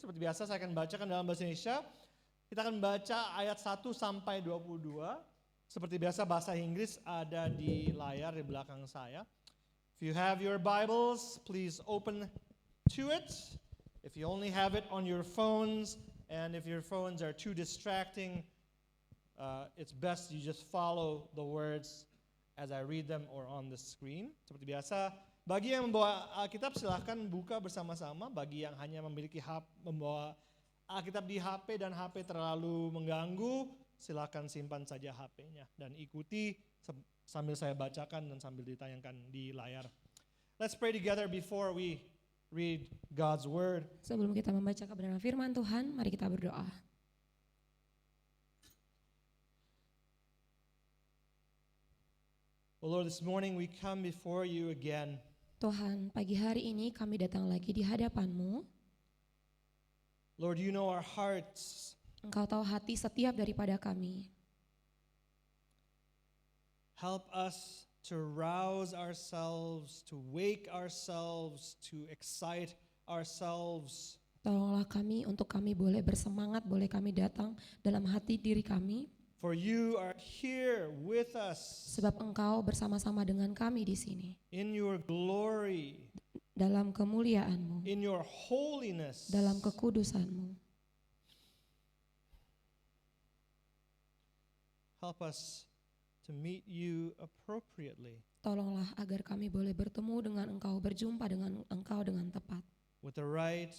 Seperti biasa saya akan bacakan dalam bahasa Indonesia. Kita akan baca ayat 1 sampai 22. Seperti biasa bahasa Inggris ada di layar di belakang saya. If you have your Bibles, please open to it. If you only have it on your phones, and if your phones are too distracting, it's best you just follow the words as I read them or on the screen. Seperti biasa, bagi yang membawa Alkitab silahkan buka bersama-sama. Bagi yang hanya memiliki membawa Alkitab di HP dan HP terlalu mengganggu, silahkan simpan saja HP-nya dan ikuti sambil saya bacakan dan sambil ditayangkan di layar. Let's pray together before we read God's word. Sebelum kita membaca kebenaran firman Tuhan, mari kita berdoa. Oh Lord, this morning we come before you again. Tuhan, pagi hari ini kami datang lagi di hadapan-Mu. Lord, you know our hearts. Engkau tahu hati setiap daripada kami. Help us to rouse ourselves, to wake ourselves, to excite ourselves. Tolonglah kami untuk kami boleh bersemangat, boleh kami datang dalam hati diri kami. For you are here with us. Sebab Engkau bersama-sama dengan kami di sini. In your glory. Dalam kemuliaan-Mu. In your holiness. Dalam kekudusan-Mu. Help us to meet you appropriately. Tolonglah agar kami boleh bertemu dengan Engkau, berjumpa dengan Engkau dengan tepat. With the right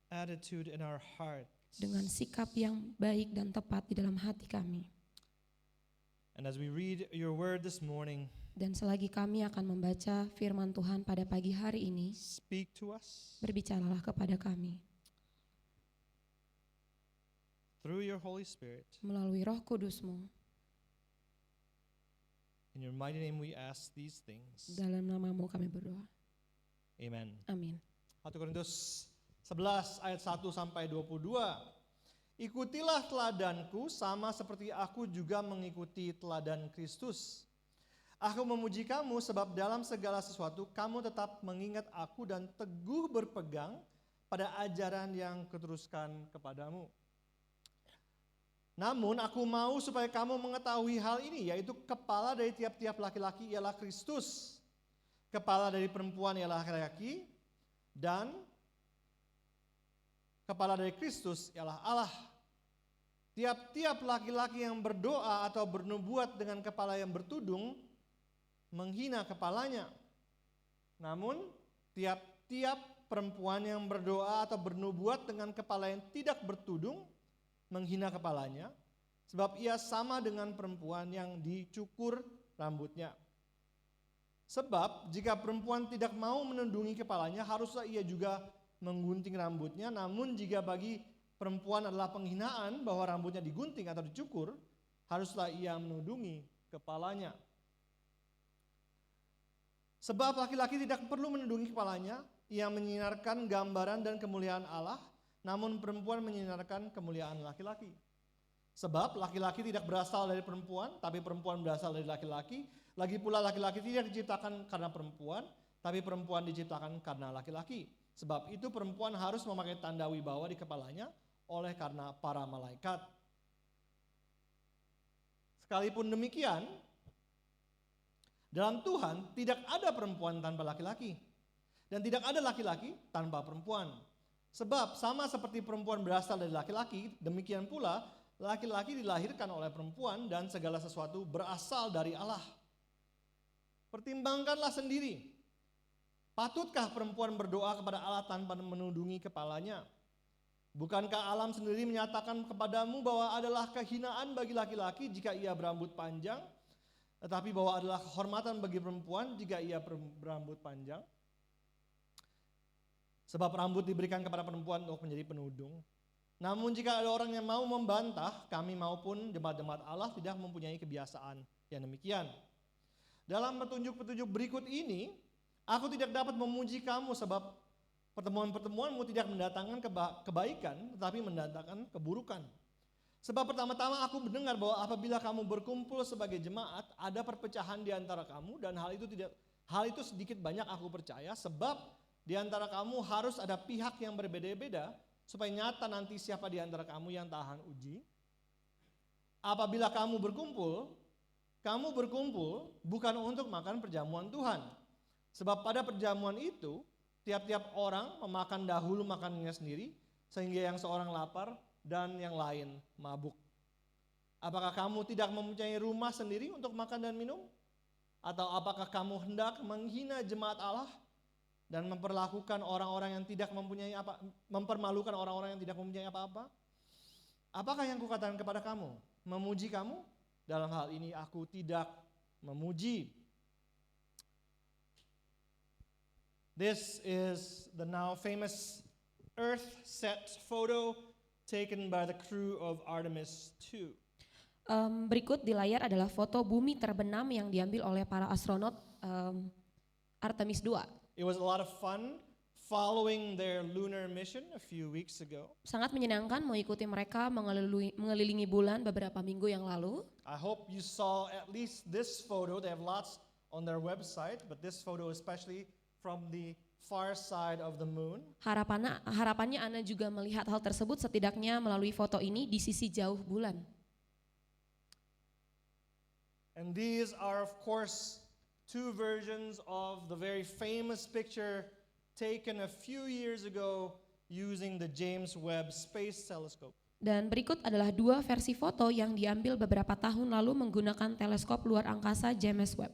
attitude in our hearts. Dengan sikap yang baik dan tepat di dalam hati kami. And as we read your word this morning, dan selagi kami akan membaca firman Tuhan pada pagi hari ini, speak to us. Berbicaralah kepada kami. Through your Holy Spirit. Melalui Roh Kudus-Mu. In your mighty name we ask these things. Dalam nama-Mu kami berdoa. Amen. Amin. 1 Korintus 11 ayat 1 sampai 22. Ikutilah teladanku sama seperti aku juga mengikuti teladan Kristus. Aku memuji kamu sebab dalam segala sesuatu kamu tetap mengingat aku dan teguh berpegang pada ajaran yang kuteruskan kepadamu. Namun aku mau supaya kamu mengetahui hal ini, yaitu kepala dari tiap-tiap laki-laki ialah Kristus. Kepala dari perempuan ialah laki-laki dan kepala dari Kristus ialah Allah. Tiap-tiap laki-laki yang berdoa atau bernubuat dengan kepala yang bertudung menghina kepalanya. Namun tiap-tiap perempuan yang berdoa atau bernubuat dengan kepala yang tidak bertudung menghina kepalanya, sebab ia sama dengan perempuan yang dicukur rambutnya. Sebab jika perempuan tidak mau menundungi kepalanya, haruslah ia juga menggunting rambutnya. Namun jika bagi perempuan adalah penghinaan bahwa rambutnya digunting atau dicukur, haruslah ia menundungi kepalanya. Sebab laki-laki tidak perlu menundungi kepalanya, ia menyinarkan gambaran dan kemuliaan Allah, namun perempuan menyinarkan kemuliaan laki-laki. Sebab laki-laki tidak berasal dari perempuan, tapi perempuan berasal dari laki-laki. Lagi pula laki-laki tidak diciptakan karena perempuan, tapi perempuan diciptakan karena laki-laki. Sebab itu perempuan harus memakai tanda wibawa di kepalanya oleh karena para malaikat. Sekalipun demikian, dalam Tuhan tidak ada perempuan tanpa laki-laki, dan tidak ada laki-laki tanpa perempuan. Sebab sama seperti perempuan berasal dari laki-laki, demikian pula laki-laki dilahirkan oleh perempuan dan segala sesuatu berasal dari Allah. Pertimbangkanlah sendiri, patutkah perempuan berdoa kepada Allah tanpa menundungi kepalanya? Bukankah alam sendiri menyatakan kepadamu bahwa adalah kehinaan bagi laki-laki jika ia berambut panjang, tetapi bahwa adalah kehormatan bagi perempuan jika ia berambut panjang? Sebab rambut diberikan kepada perempuan untuk menjadi penudung. Namun jika ada orang yang mau membantah, kami maupun jemaat-jemaat Allah tidak mempunyai kebiasaan yang demikian. Dalam petunjuk-petunjuk berikut ini, aku tidak dapat memuji kamu sebab pertemuan-pertemuanmu tidak mendatangkan kebaikan, tetapi mendatangkan keburukan. Sebab pertama-tama aku mendengar bahwa apabila kamu berkumpul sebagai jemaat, ada perpecahan di antara kamu, dan hal itu sedikit banyak aku percaya, sebab di antara kamu harus ada pihak yang berbeda-beda, supaya nyata nanti siapa di antara kamu yang tahan uji. Apabila kamu berkumpul bukan untuk makan perjamuan Tuhan. Sebab pada perjamuan itu, tiap-tiap orang memakan dahulu makanannya sendiri, sehingga yang seorang lapar dan yang lain mabuk. Apakah kamu tidak mempunyai rumah sendiri untuk makan dan minum? Atau apakah kamu hendak menghina jemaat Allah dan mempermalukan orang-orang yang tidak mempunyai apa-apa? Apakah yang kukatakan kepada kamu? Memuji kamu? Dalam hal ini aku tidak memuji. This is the now famous Earth-set photo taken by the crew of Artemis II. Berikut di layar adalah foto bumi terbenam yang diambil oleh para astronot Artemis II. It was a lot of fun following their lunar mission a few weeks ago. Sangat menyenangkan mengikuti mereka mengelilingi bulan beberapa minggu yang lalu. I hope you saw at least this photo. They have lots on their website, but this photo especially from the far side of the moon. Harapannya Anda juga melihat hal tersebut setidaknya melalui foto ini di sisi jauh bulan. And these are of course two versions of the very famous picture taken a few years ago using the James Webb Space Telescope. Dan berikut adalah dua versi foto yang diambil beberapa tahun lalu menggunakan teleskop luar angkasa James Webb.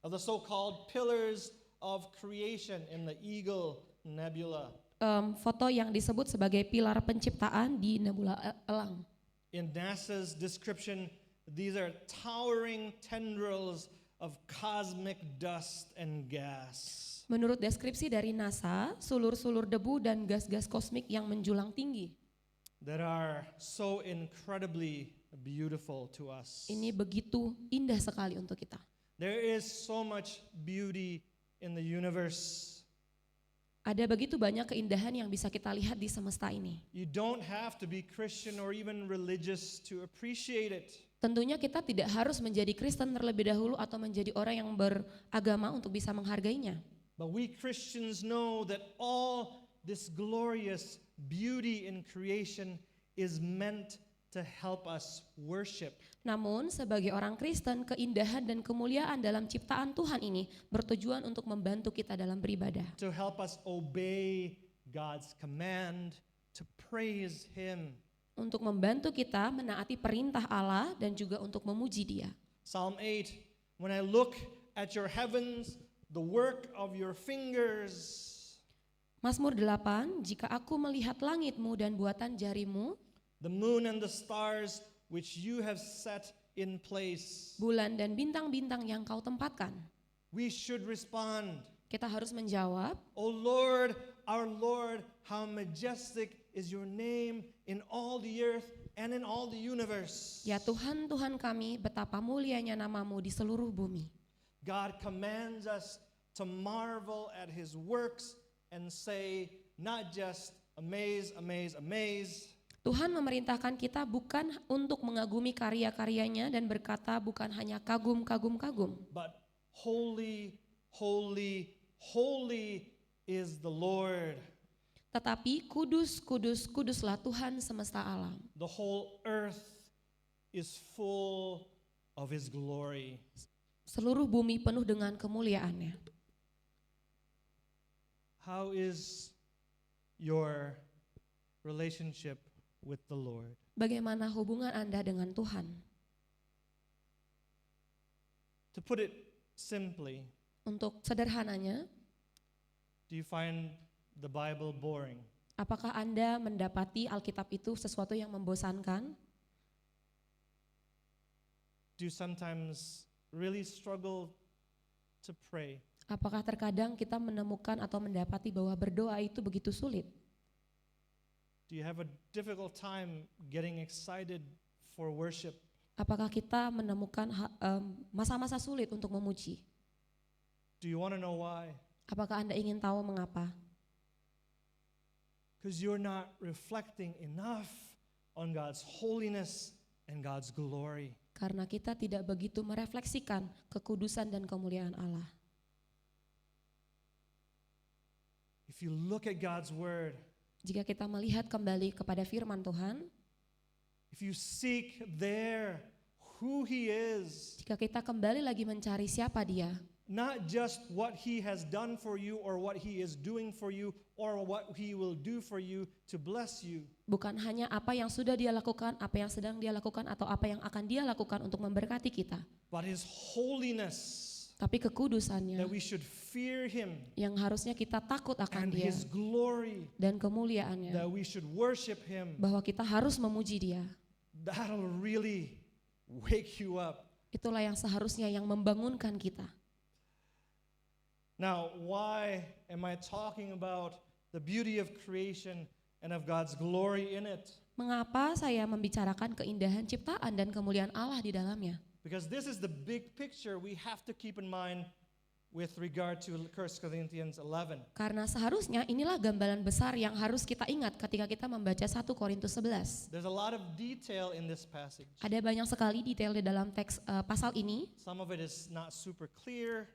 Of the so-called pillars of creation in the Eagle Nebula. Foto yang disebut sebagai pilar penciptaan di nebula elang. In NASA's description, these are towering tendrils of cosmic dust and gas. Menurut deskripsi dari NASA, sulur-sulur debu dan gas-gas kosmik yang menjulang tinggi. That are so incredibly beautiful to us. Ini begitu indah sekali untuk kita. There is so much beauty in the universe. Ada begitu banyak keindahan yang bisa kita lihat di semesta ini. You don't have to be Christian or even religious to appreciate it. Tentunya kita tidak harus menjadi Kristen terlebih dahulu atau menjadi orang yang beragama untuk bisa menghargainya. But we Christians know that all this glorious beauty in creation is meant to help us worship. Namun sebagai orang Kristen, keindahan dan kemuliaan dalam ciptaan Tuhan ini bertujuan untuk membantu kita dalam beribadah. To help us obey God's command, to praise Him. Untuk membantu kita menaati perintah Allah dan juga untuk memuji Dia. Psalm 8, when I look at your heavens, the work of your fingers. Mazmur 8, jika aku melihat langitmu dan buatan jarimu, the moon and the stars which you have set in place. Bulan dan bintang-bintang yang kau tempatkan. We should respond. Kita harus menjawab, O Lord, our Lord, how majestic is your name in all the earth and in all the universe. Ya Tuhan, Tuhan kami, betapa mulianya namamu di seluruh bumi. God commands us to marvel at His works and say, not just amaze, amaze, amaze. Tuhan memerintahkan kita bukan untuk mengagumi karya-karyanya dan berkata bukan hanya kagum, kagum, kagum. But holy, holy, holy is the Lord. Tetapi kudus, kudus, kuduslah Tuhan semesta alam. The whole earth is full of His glory. Seluruh bumi penuh dengan kemuliaannya. How is your relationship with the Lord? Bagaimana hubungan Anda dengan Tuhan? To put it simply, Untuk sederhananya, do you find the Bible boring? apakah Anda mendapati Alkitab itu sesuatu yang membosankan? Do you sometimes really struggle to pray? Apakah terkadang kita menemukan atau mendapati bahwa berdoa itu begitu sulit? Do you have a difficult time getting excited for worship? Apakah kita menemukan masa-masa sulit untuk memuji? Do you want to know why? Apakah Anda ingin tahu mengapa? Because you're not reflecting enough on God's holiness and God's glory. Karena kita tidak begitu merefleksikan kekudusan dan kemuliaan Allah. If you look at God's word, Jika kita melihat kembali kepada firman Tuhan, if you seek there who He is, jika kita kembali lagi mencari siapa Dia, not just what He has done for you or what He is doing for you or what He will do for you to bless you, bukan hanya apa yang sudah Dia lakukan, apa yang sedang Dia lakukan, atau apa yang akan Dia lakukan untuk memberkati kita, but His holiness, tapi kekudusannya that we should fear Him, yang harusnya kita takut akan and Dia His glory, dan kemuliaannya, that we should worship Him. bahwa kita harus memuji Dia. That'll really wake you up. Itulah yang seharusnya yang membangunkan kita. Now, why am I talking about the beauty of creation and of God's glory in it? Mengapa saya membicarakan keindahan ciptaan dan kemuliaan Allah di dalamnya? Because this is the big picture we have to keep in mind with regard to 1 Corinthians 11. Karena seharusnya inilah gambaran besar yang harus kita ingat ketika kita membaca 1 Korintus 11. There's a lot of detail in this passage. Ada banyak sekali detail di dalam teks pasal ini. Some of it is not super clear.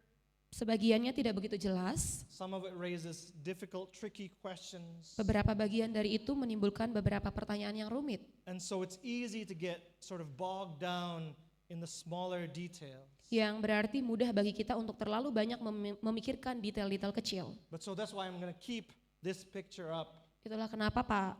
Sebagiannya tidak begitu jelas. Some of it raises difficult, tricky questions. Beberapa bagian dari itu menimbulkan beberapa pertanyaan yang rumit. And so it's easy to get sort of bogged down in the smaller details. Yang berarti mudah bagi kita untuk terlalu banyak memikirkan detail-detail kecil. But so that's why I'm going to keep this picture up. Itulah kenapa Pak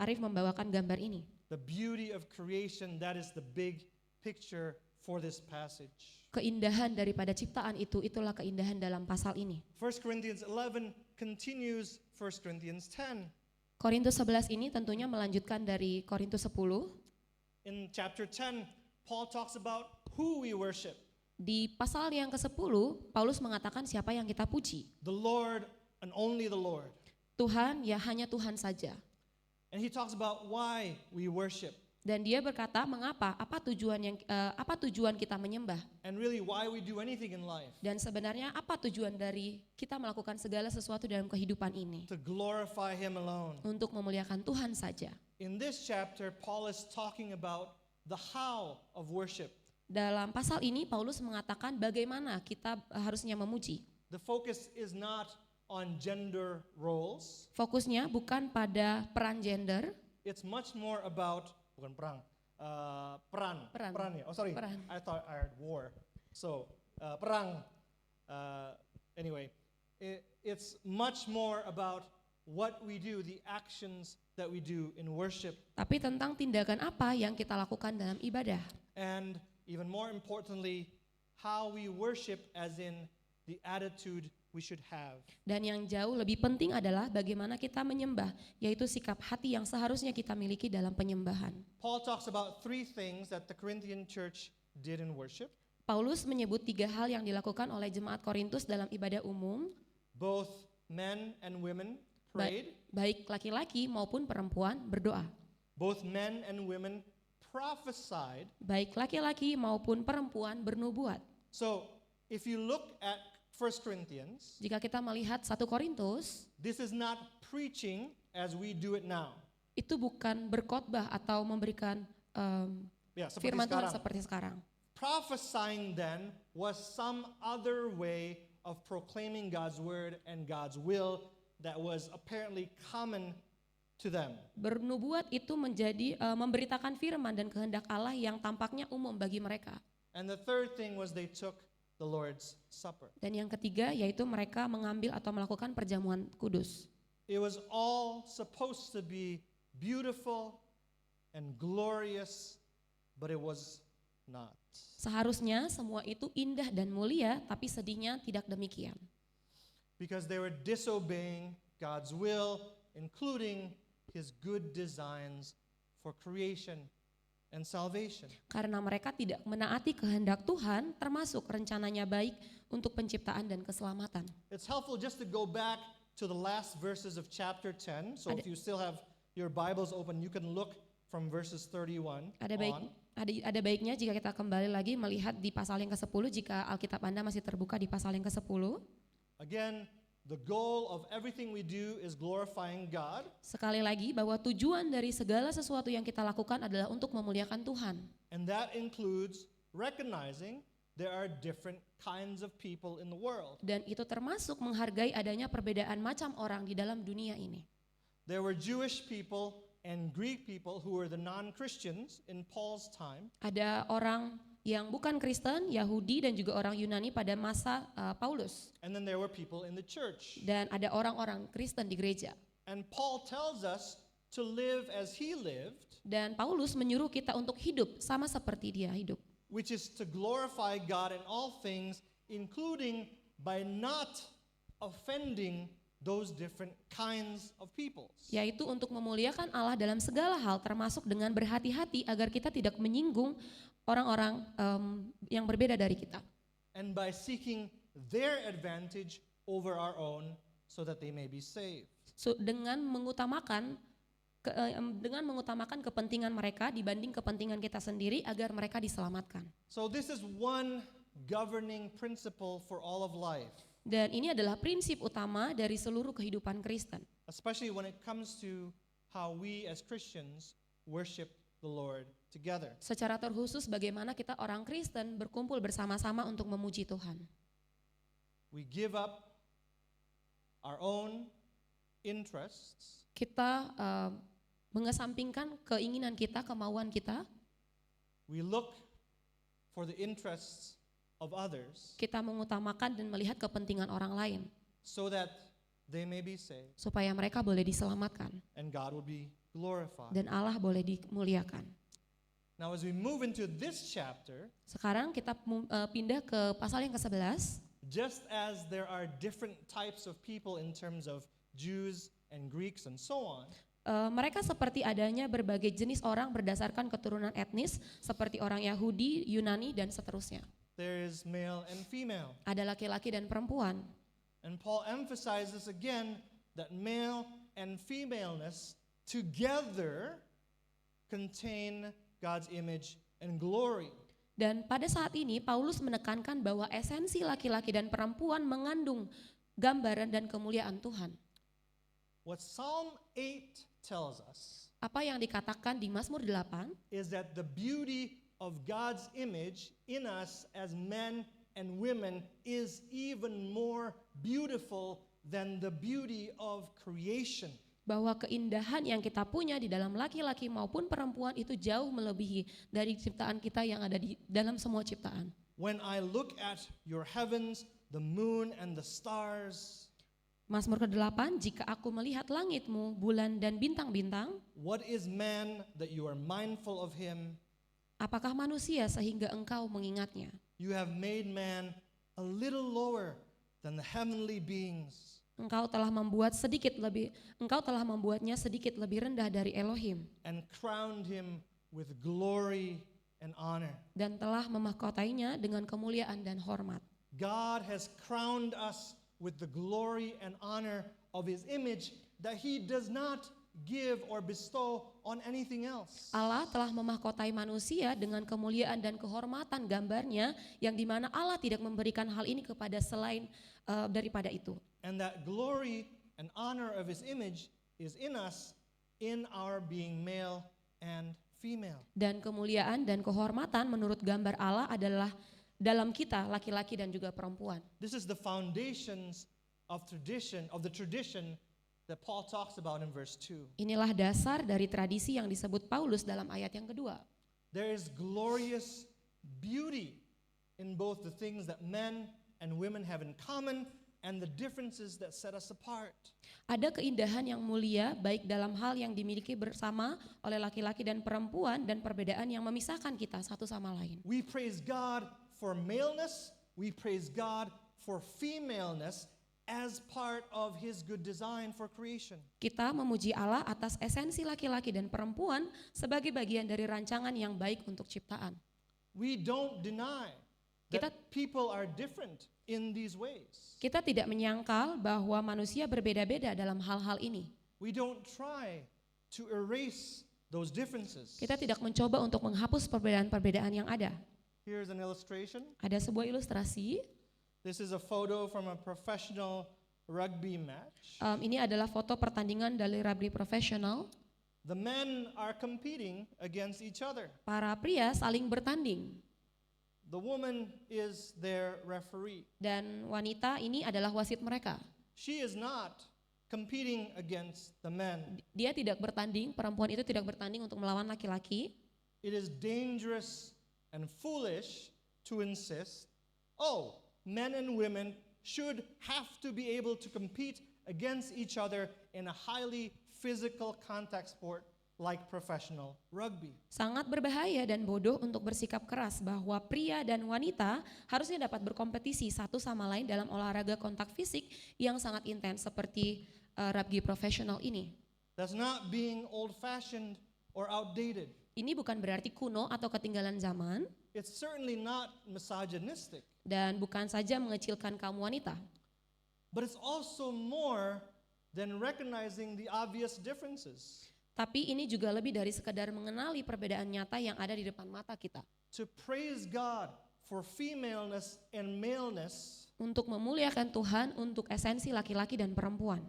Arif membawakan gambar ini. The beauty of creation, that is the big picture for this passage. Keindahan daripada ciptaan itu, itulah keindahan dalam pasal ini. 1 Corinthians 11 continues 1 Corinthians 10. Korintus 11 ini tentunya melanjutkan dari Korintus 10. In chapter 10, Paul talks about who we worship. Di pasal yang ke-10, Paulus mengatakan siapa yang kita puji. The Lord and only the Lord. Tuhan, ya hanya Tuhan saja. And he talks about why we worship. Dan dia berkata, mengapa, apa tujuan kita menyembah? And really why we do anything in life. Dan sebenarnya apa tujuan dari kita melakukan segala sesuatu dalam kehidupan ini? To glorify him alone. Untuk memuliakan Tuhan saja. In this chapter, Paul is talking about the how of worship. Dalam pasal ini Paulus mengatakan bagaimana kita harusnya memuji. The focus is not on gender roles. Fokusnya bukan pada peran gender. It's much more about bukan perang, peran ya. Oh sorry, Peran. I thought I heard war. So perang. Anyway, it's much more about what we do, the actions that we do in worship. Tapi tentang tindakan apa yang kita lakukan dalam ibadah. And even more importantly, how we worship as in the attitude we should have. Dan yang jauh lebih penting adalah bagaimana kita menyembah, yaitu sikap hati yang seharusnya kita miliki dalam penyembahan. Paul talks about three things that the Corinthian church did in worship. Paulus menyebut 3 hal yang dilakukan oleh jemaat Korintus dalam ibadah umum. Both men and women prayed. Baik laki-laki maupun perempuan berdoa. Both men and women prophesied. Baik laki-laki maupun perempuan bernubuat. So, if you look at 1 Corinthians, Jika kita melihat 1 Korintus, this is not preaching as we do it now. itu bukan berkhotbah atau memberikan Seperti firman Tuhan sekarang. seperti sekarang. Prophesying then was some other way of proclaiming God's word and God's will that was apparently common to them. Bernubuat itu menjadi memberitakan firman dan kehendak Allah yang tampaknya umum bagi mereka. And the third thing was they took the Lord's Supper. Dan yang ketiga yaitu mereka mengambil atau melakukan perjamuan kudus. It was all supposed to be beautiful and glorious, but it was not. Seharusnya semua itu indah dan mulia, tapi sedihnya tidak demikian. Because they were disobeying God's will, including His good designs for creation and salvation. Karena mereka tidak menaati kehendak Tuhan, termasuk rencananya baik untuk penciptaan dan keselamatan. It's helpful just to go back to the last verses of chapter 10. So if you still have your Bibles open, you can look from verses 31 on. Ada baiknya jika kita kembali lagi melihat di pasal yang ke-10 jika Alkitab Anda masih terbuka di pasal yang ke-10. Again, the goal of everything we do is glorifying God. Sekali lagi bahwa tujuan dari segala sesuatu yang kita lakukan adalah untuk memuliakan Tuhan. And that includes recognizing there are different kinds of people in the world. Dan itu termasuk menghargai adanya perbedaan macam orang di dalam dunia ini. There were Jewish people and Greek people who were the non-Christians in Paul's time. Ada orang yang bukan Kristen, Yahudi dan juga orang Yunani pada masa Paulus. And then there were people in the church. Dan ada orang-orang Kristen di gereja. And Paul tells us to live as he lived, Dan Paulus menyuruh kita untuk hidup sama seperti dia hidup. which is to glorify God in all things, including by not offending those different kinds of peoples. Yaitu untuk memuliakan Allah dalam segala hal, termasuk dengan berhati-hati agar kita tidak menyinggung orang-orang yang berbeda dari kita. And by seeking their advantage over our own so that they may be saved. So, dengan mengutamakan kepentingan mereka dibanding kepentingan kita sendiri agar mereka diselamatkan. So this is one governing principle for all of life, Dan ini adalah prinsip utama dari seluruh kehidupan Kristen, especially when it comes to how we as Christians worship the Lord together. secara terkhusus bagaimana kita orang Kristen berkumpul bersama-sama untuk memuji Tuhan. We give up our own interests Kita mengesampingkan keinginan kita, kemauan kita, we look for the interests of others kita mengutamakan dan melihat kepentingan orang lain so that they may be saved supaya mereka boleh diselamatkan and God will be glorified. dan Allah boleh dimuliakan. Now as we move into this chapter, Sekarang kita pindah ke pasal yang ke-11. just as there are different types of people in terms of Jews and Greeks and so on, Mereka seperti adanya berbagai jenis orang berdasarkan keturunan etnis seperti orang Yahudi, Yunani dan seterusnya. there is male and female. Ada laki-laki dan perempuan. And Paul emphasizes again that male and femaleness together contain God's image and glory. Dan pada saat ini Paulus menekankan bahwa esensi laki-laki dan perempuan mengandung gambaran dan kemuliaan Tuhan. What Psalm 8 tells us Apa yang dikatakan di Mazmur 8 is that the beauty of God's image in us as men and women is even more beautiful than the beauty of creation. bahwa keindahan yang kita punya di dalam laki-laki maupun perempuan itu jauh melebihi dari ciptaan kita yang ada di dalam semua ciptaan. When I look at your heavens, the moon and the stars, Mazmur ke-8, jika aku melihat langitmu, bulan dan bintang-bintang, what is man that you are mindful of him? apakah manusia sehingga engkau mengingatnya? You have made man a little lower than the heavenly beings. Engkau telah membuatnya sedikit lebih rendah dari Elohim And crowned him with glory and honor. dan telah memahkotainya dengan kemuliaan dan hormat. God has crowned us with the glory and honor of his image that he does not give or bestow on anything else. Allah telah memahkotai manusia dengan kemuliaan dan kehormatan gambarnya yang dimana Allah tidak memberikan hal ini kepada selain daripada itu. And that glory and honor of his image is in us in our being male and female. Dan kemuliaan dan kehormatan menurut gambar Allah adalah dalam kita laki-laki dan juga perempuan. This is the foundations of the tradition that Paul talks about in verse 2. Inilah dasar dari tradisi yang disebut Paulus dalam ayat yang kedua. There is glorious beauty in both the things that men and women have in common and the differences that set us apart. Ada keindahan yang mulia baik dalam hal yang dimiliki bersama oleh laki-laki dan perempuan dan perbedaan yang memisahkan kita satu sama lain. We praise God for maleness, we praise God for femaleness as part of his good design for creation. Kita memuji Allah atas esensi laki-laki dan perempuan sebagai bagian dari rancangan yang baik untuk ciptaan. We don't deny that people are different in these ways. Kita tidak menyangkal bahwa manusia berbeda-beda dalam hal-hal ini. We don't try to erase those differences. Kita tidak mencoba untuk menghapus perbedaan-perbedaan yang ada. Here's an illustration. Ada sebuah ilustrasi. This is a photo from a professional rugby match. Ini adalah foto pertandingan dari rugby profesional. The men are competing against each other. Para pria saling bertanding. The woman is their referee. Dan wanita ini adalah wasit mereka. She is not competing against the men. Dia tidak bertanding, perempuan itu tidak bertanding untuk melawan laki-laki. It is dangerous and foolish to insist, oh, men and women should have to be able to compete against each other in a highly physical contact sport like professional rugby. Sangat berbahaya dan bodoh untuk bersikap keras bahwa pria dan wanita harusnya dapat berkompetisi satu sama lain dalam olahraga kontak fisik yang sangat intens seperti rugby profesional ini. That's not being old-fashioned or outdated. Ini bukan berarti kuno atau ketinggalan zaman It's certainly not misogynistic, dan bukan saja mengecilkan kaum wanita. but it's also more than recognizing the obvious differences. Tapi ini juga lebih dari sekedar mengenali perbedaan nyata yang ada di depan mata kita. To praise God for femaleness and maleness Untuk memuliakan Tuhan untuk esensi laki-laki dan perempuan.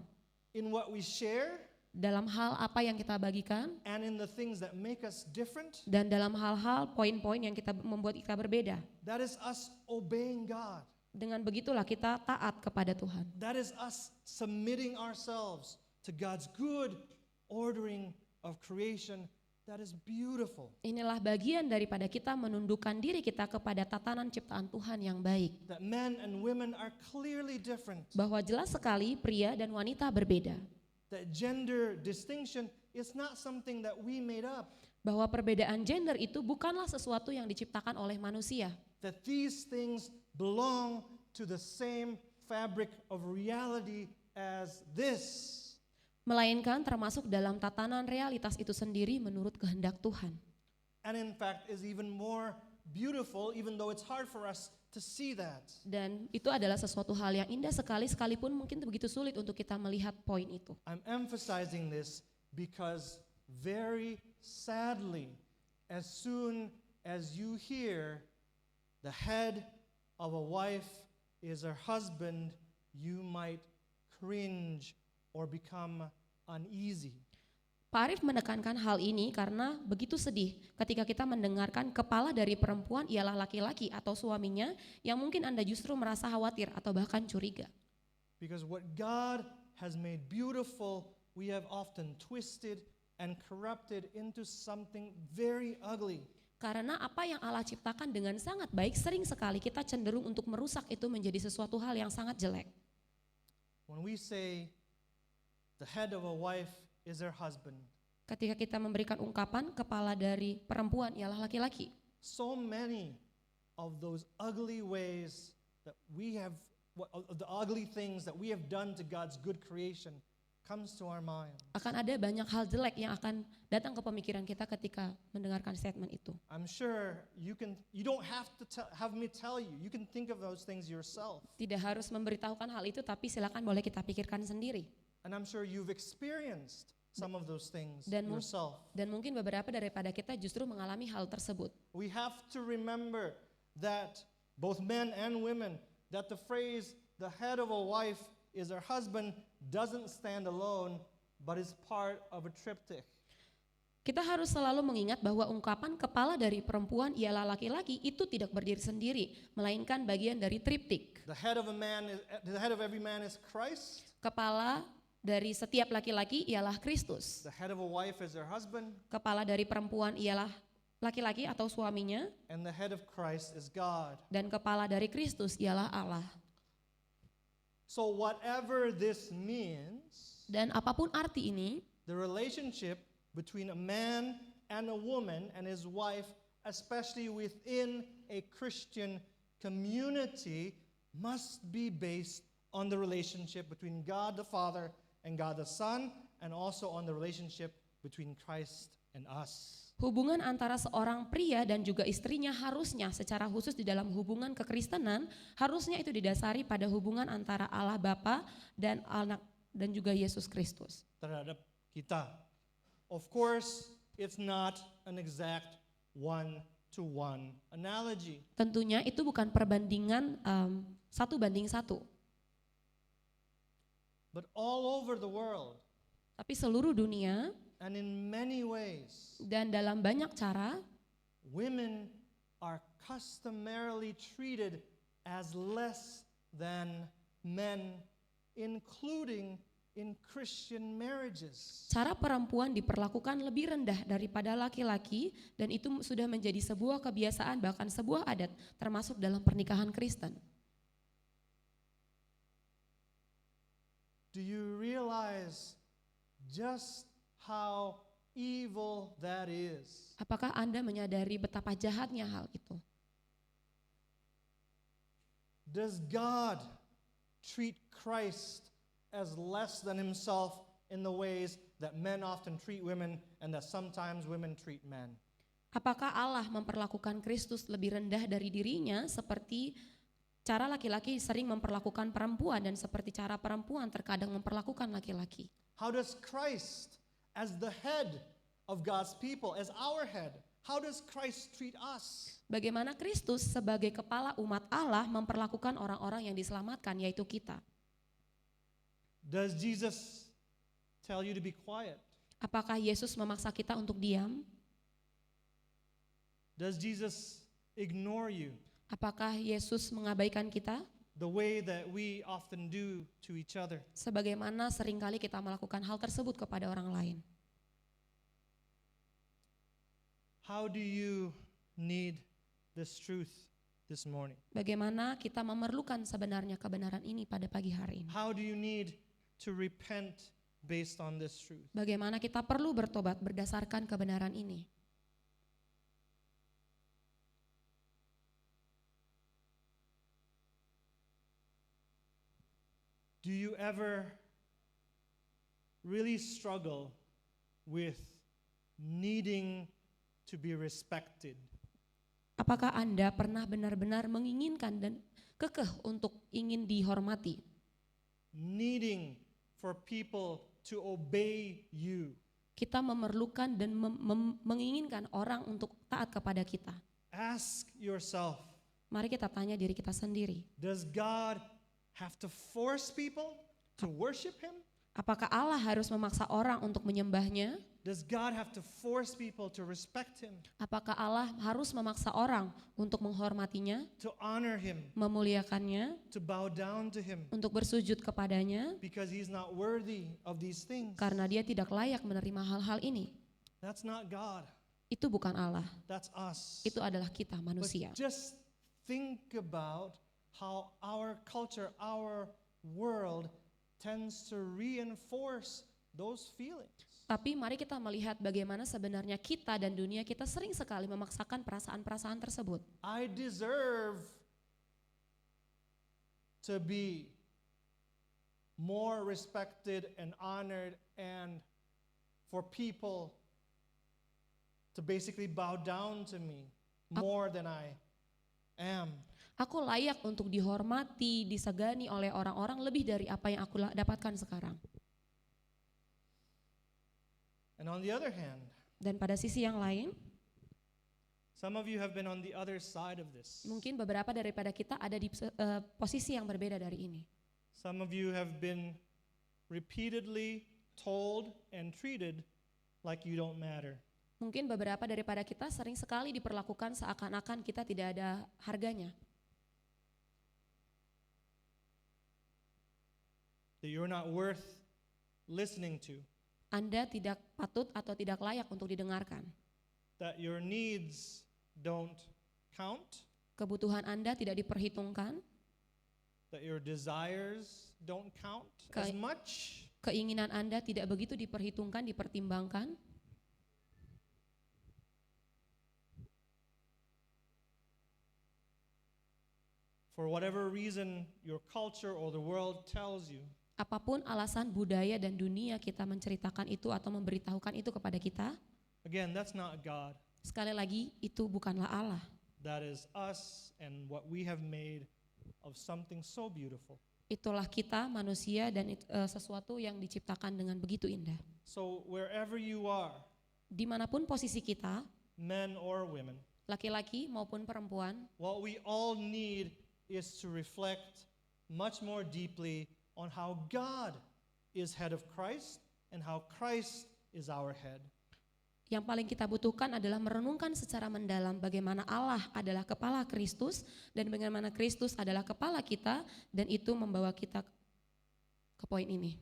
in what we share Dalam hal apa yang kita bagikan and in the things that make us different, dan dalam hal-hal poin-poin yang kita membuat kita berbeda. that is us obeying God. Dengan begitulah kita taat kepada Tuhan. That is us submitting ourselves to God's good ordering of creation. That is beautiful. Inilah bagian daripada kita menundukkan diri kita kepada tatanan ciptaan Tuhan yang baik. That men and women are clearly different. Bahwa jelas sekali pria dan wanita berbeda. That gender distinction is not something that we made up. Bahwa perbedaan gender itu bukanlah sesuatu yang diciptakan oleh manusia. That these things belong to the same fabric of reality as this. Melainkan termasuk dalam tatanan realitas itu sendiri menurut kehendak Tuhan. And in fact is even more beautiful, even though it's hard for us to see that. Dan itu adalah sesuatu hal yang indah sekali sekalipun mungkin begitu sulit untuk kita melihat poin itu. I'm emphasizing this because very sadly, as soon as you hear the head of a wife is her husband, you might cringe or become uneasy. Pak Arif menekankan hal ini karena begitu sedih ketika kita mendengarkan kepala dari perempuan ialah laki-laki atau suaminya yang mungkin Anda justru merasa khawatir atau bahkan curiga. Because what God has made beautiful, we have often twisted and corrupted into something very ugly. Karena apa yang Allah ciptakan dengan sangat baik sering sekali kita cenderung untuk merusak itu menjadi sesuatu hal yang sangat jelek. When we say the head of a wife is her husband, Ketika kita memberikan ungkapan kepala dari perempuan ialah laki-laki. so many of those ugly ways that we have, the ugly things that we have done to God's good creation comes to our mind. Akan ada banyak hal jelek yang akan datang ke pemikiran kita ketika mendengarkan statement itu. I'm sure you don't have to have me tell you. You can think of those things yourself. Tidak harus memberitahukan hal itu tapi silakan boleh kita pikirkan sendiri. And I'm sure you've experienced some of those things Dan yourself. Dan mungkin beberapa daripada kita justru mengalami hal tersebut. We have to remember that both men and women, that the phrase the head of a wife is her husband doesn't stand alone, but is part of a triptych. Kita harus selalu mengingat bahwa ungkapan kepala dari perempuan ialah laki-laki itu tidak berdiri sendiri, melainkan bagian dari triptik. The head of every man is Christ. Kepala dari setiap laki-laki ialah Kristus. The head of a wife is her husband, Kepala dari perempuan ialah laki-laki atau suaminya, and the head of Christ is God. dan kepala dari Kristus ialah Allah. So whatever this means, Dan apapun arti ini, the relationship between a man and a woman and his wife, especially within a Christian community, must be based on the relationship between God the Father and God the Son, and also on the relationship between Christ and us. hubungan antara seorang pria dan juga istrinya harusnya secara khusus di dalam hubungan kekristenan, harusnya itu didasari pada hubungan antara Allah Bapa dan Anak dan juga Yesus Kristus. Terhadap kita. Of course, it's not an exact one-to-one analogy. Tentunya itu bukan perbandingan 1:1, But all over the world, tapi seluruh dunia and in many ways, dan dalam banyak cara, women are customarily treated as less than men, including in Christian marriages. Cara perempuan diperlakukan lebih rendah daripada laki-laki dan itu sudah menjadi sebuah kebiasaan bahkan sebuah adat termasuk dalam pernikahan Kristen. Do you realize just how evil that is? Apakah Anda menyadari betapa jahatnya hal itu? Does God treat Christ as less than himself in the ways that men often treat women and that sometimes women treat men? Apakah Allah memperlakukan Kristus lebih rendah dari dirinya seperti cara laki-laki sering memperlakukan perempuan dan seperti cara perempuan terkadang memperlakukan laki-laki? How does Christ, as the head of God's people, as our head, how does Christ treat us? Bagaimana Kristus sebagai kepala umat Allah memperlakukan orang-orang yang diselamatkan, yaitu kita? Does Jesus tell you to be quiet? Apakah Yesus memaksa kita untuk diam? Does Jesus ignore you Apakah Yesus mengabaikan kita? the way that we often do to each other? Sebagaimana seringkali kita melakukan hal tersebut kepada orang lain. How do you need this truth this morning? Bagaimana kita memerlukan sebenarnya kebenaran ini pada pagi hari ini? How do you need to repent based on this truth? Bagaimana kita perlu bertobat berdasarkan kebenaran ini? Do you ever really struggle with needing to be respected? Apakah Anda pernah benar-benar menginginkan dan kekeh untuk ingin dihormati? Needing for people to obey you? Kita memerlukan dan menginginkan orang untuk taat kepada kita. Ask yourself, Mari kita tanya diri kita sendiri. does God have to force people to worship him? Apakah Allah harus memaksa orang untuk menyembahnya? Does God have to force people to respect him, Apakah Allah harus memaksa orang untuk menghormatinya, to honor him, memuliakannya, to bow down to him? untuk bersujud kepadanya? Because he's not worthy of these things. Karena dia tidak layak menerima hal-hal ini. That's not God. Itu bukan Allah, That's us. itu adalah kita But manusia. just think about how our culture, our world tends to reinforce those feelings. Tapi mari kita melihat bagaimana sebenarnya kita dan dunia kita sering sekali memaksakan perasaan-perasaan tersebut. I deserve to be more respected and honored and for people to basically bow down to me more than I am. Aku layak untuk dihormati, disegani oleh orang-orang lebih dari apa yang aku dapatkan sekarang. And on the other hand, Dan pada sisi yang lain, some of you have been on the other side of this. mungkin beberapa daripada kita ada di posisi yang berbeda dari ini. Some of you have been repeatedly told and treated like you don't matter. Mungkin beberapa daripada kita sering sekali diperlakukan seakan-akan kita tidak ada harganya. That you're not worth listening to. Anda tidak patut atau tidak layak untuk didengarkan. That your needs don't count. Kebutuhan Anda tidak diperhitungkan, That your desires don't count as Kayak- much. keinginan Anda tidak begitu diperhitungkan, dipertimbangkan. For whatever reason your culture or the world tells you, Apapun alasan budaya dan dunia kita menceritakan itu atau memberitahukan itu kepada kita, again, that's not God. sekali lagi itu bukanlah Allah. That is us and what we have made of something so beautiful. Itulah kita manusia dan sesuatu yang diciptakan dengan begitu indah. So wherever you are, Dimanapun posisi kita, men or women, laki-laki maupun perempuan, what we all need is to reflect much more deeply on how God is head of Christ and how Christ is our head. yang paling kita butuhkan adalah merenungkan secara mendalam bagaimana Allah adalah kepala Kristus dan bagaimana Kristus adalah kepala kita, dan itu membawa kita ke poin ini.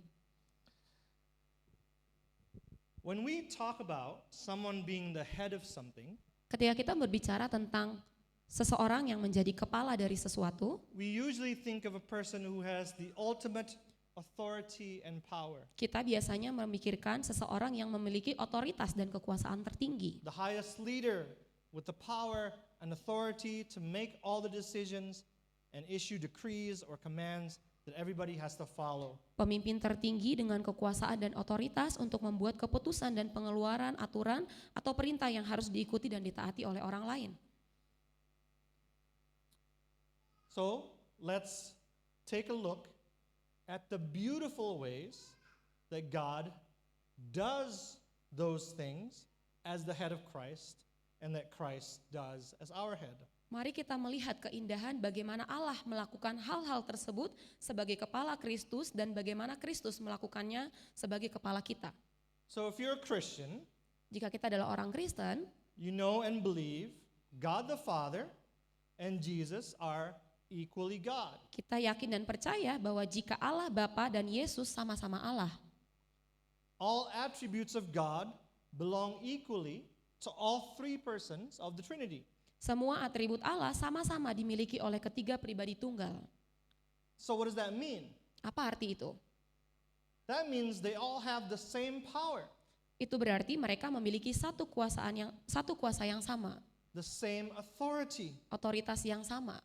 when we talk about someone being the head of something, Ketika kita berbicara tentang seseorang yang menjadi kepala dari sesuatu, we usually think of a person who has the ultimate authority and power, kita biasanya memikirkan seseorang yang memiliki otoritas dan kekuasaan tertinggi, the highest leader with the power and authority to make all the decisions and issue decrees or commands that everybody has to follow. pemimpin tertinggi dengan kekuasaan dan otoritas untuk membuat keputusan dan pengeluaran aturan atau perintah yang harus diikuti dan ditaati oleh orang lain. So, let's take a look at the beautiful ways that God does those things as the head of Christ and that Christ does as our head. Mari kita melihat keindahan bagaimana Allah melakukan hal-hal tersebut sebagai kepala Kristus dan bagaimana Kristus melakukannya sebagai kepala kita. So if you're a Christian, Jika kita adalah orang Kristen, you know and believe God the Father and Jesus are equally God. kita yakin dan percaya bahwa jika Allah Bapa dan Yesus sama-sama Allah, All attributes of God belong equally to all three persons of the Trinity. semua atribut Allah sama-sama dimiliki oleh ketiga pribadi tunggal. So what does that mean? Apa arti itu? That means they all have the same power, Itu berarti mereka memiliki satu kuasa yang sama, the same authority. otoritas yang sama.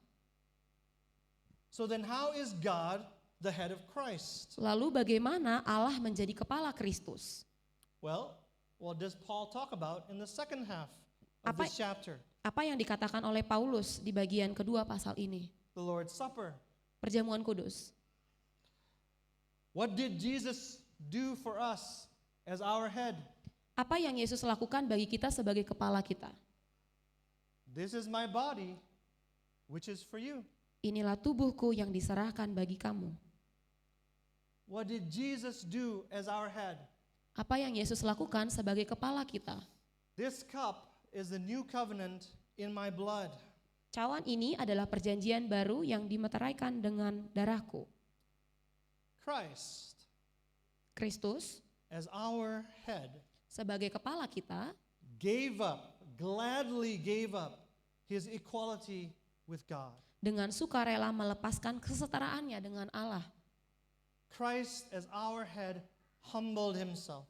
So then how is God the head of Christ? Lalu bagaimana Allah menjadi kepala Kristus? Well, what does Paul talk about in the second half of Apa- this chapter? Apa yang dikatakan oleh Paulus di bagian kedua pasal ini? The Lord's Supper. Perjamuan kudus. What did Jesus do for us as our head? Apa yang Yesus lakukan bagi kita sebagai kepala kita? This is my body, which is for you. Inilah tubuhku yang diserahkan bagi kamu. What did Jesus do as our head? Apa yang Yesus lakukan sebagai kepala kita? This cup is the new covenant in my blood. Cawan ini adalah perjanjian baru yang dimeteraikan dengan darahku. Christ, Kristus as our head, sebagai kepala kita gladly gave up his equality with God. dengan sukarela melepaskan kesetaraannya dengan Allah. Christ, as our head, humbled himself.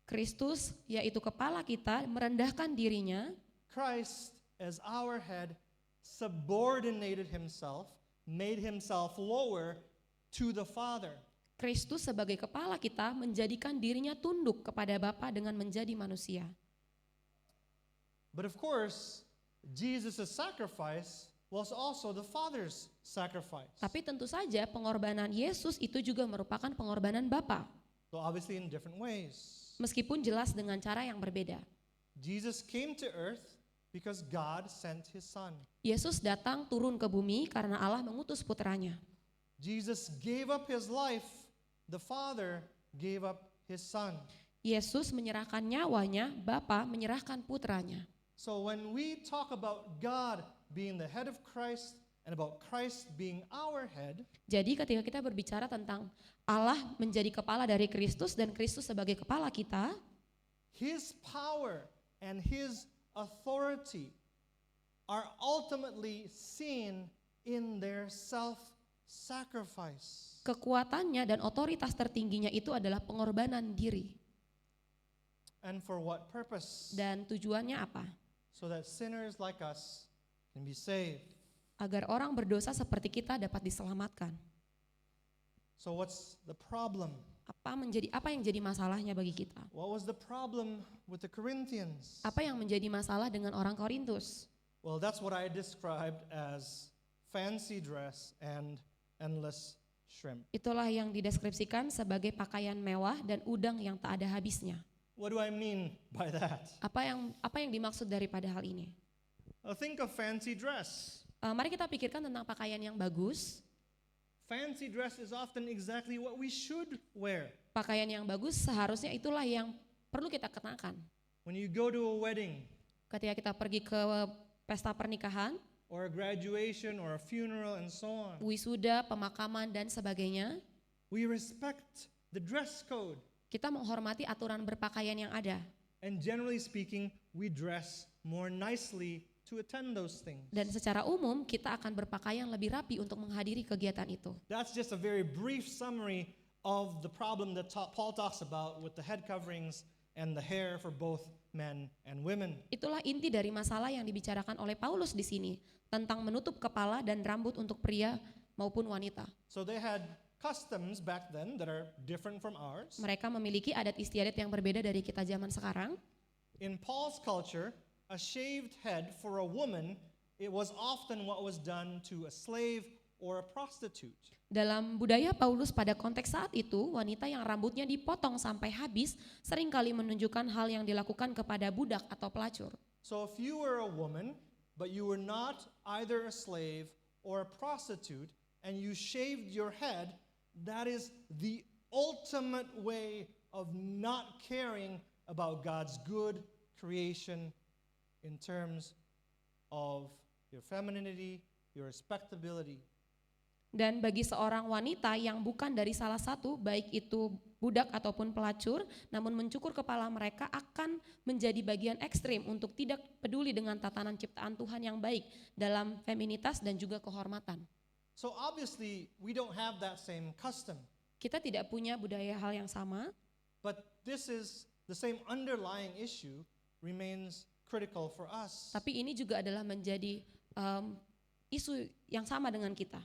Kristus, yaitu kepala kita, merendahkan dirinya. Christ, as our head, subordinated himself, made himself lower to the Father. Kristus sebagai kepala kita menjadikan dirinya tunduk kepada Bapa dengan menjadi manusia. But of course, Jesus' sacrifice was also the Father's sacrifice. Tapi tentu saja pengorbanan Yesus itu juga merupakan pengorbanan Bapa, Though obviously in different ways. meskipun jelas dengan cara yang berbeda. Jesus came to earth because God sent his Son. Yesus datang turun ke bumi karena Allah mengutus putranya. Jesus gave up his life. The Father gave up his Son. Yesus menyerahkan nyawanya, Bapa menyerahkan putranya. So when we talk about God being the head of Christ and about Christ being our head, Jadi ketika kita berbicara tentang Allah menjadi kepala dari Kristus dan Kristus sebagai kepala kita, his power and his authority are ultimately seen in their self-sacrifice. kekuatannya dan otoritas tertingginya itu adalah pengorbanan diri. And for what purpose? Dan tujuannya apa? So that sinners like us can be saved. Agar orang berdosa seperti kita dapat diselamatkan. So what's the problem? Apa yang jadi masalahnya bagi kita? What was the problem with the Corinthians? Apa yang menjadi masalah dengan orang Korintus? Well, that's what I described as fancy dress and endless shrimp. Itulah yang dideskripsikan sebagai pakaian mewah dan udang yang tak ada habisnya. What do I mean by that? Apa yang dimaksud daripada hal ini? Think of fancy dress. Mari kita pikirkan tentang pakaian yang bagus. Fancy dress is often exactly what we should wear. Pakaian yang bagus seharusnya itulah yang perlu kita kenakan. When you go to a wedding Ketika kita pergi ke pesta pernikahan, or a graduation or a funeral and so on, wisuda, pemakaman dan sebagainya, we respect the dress code Kita menghormati aturan berpakaian yang ada. And generally speaking, we dress more nicely to attend those things. Dan secara umum kita akan berpakaian lebih rapi untuk menghadiri kegiatan itu. That's just a very brief summary of the problem that Paul talks about with the head coverings and the hair for both men and women. Itulah inti dari masalah yang dibicarakan oleh Paulus di sini, tentang menutup kepala dan rambut untuk pria maupun wanita. So they had customs back then that are different from ours. Mereka memiliki adat istiadat yang berbeda dari kita zaman sekarang. In Paul's culture, a shaved head for a woman, it was often what was done to a slave or a prostitute. Dalam budaya Paulus pada konteks saat itu, wanita yang rambutnya dipotong sampai habis seringkali menunjukkan hal yang dilakukan kepada budak atau pelacur. So if you were a woman, but you were not either a slave or a prostitute, and you shaved your head, that is the ultimate way of not caring about God's good creation in terms of your femininity, your respectability. Dan bagi seorang wanita yang bukan dari salah satu, baik itu budak ataupun pelacur, namun mencukur kepala mereka akan menjadi bagian ekstrim untuk tidak peduli dengan tatanan ciptaan Tuhan yang baik dalam feminitas dan juga kehormatan. So obviously, we don't have that same custom, Kita tidak punya budaya hal yang sama, but this is the same underlying issue remains critical for us. tapi ini juga adalah menjadi isu yang sama dengan kita.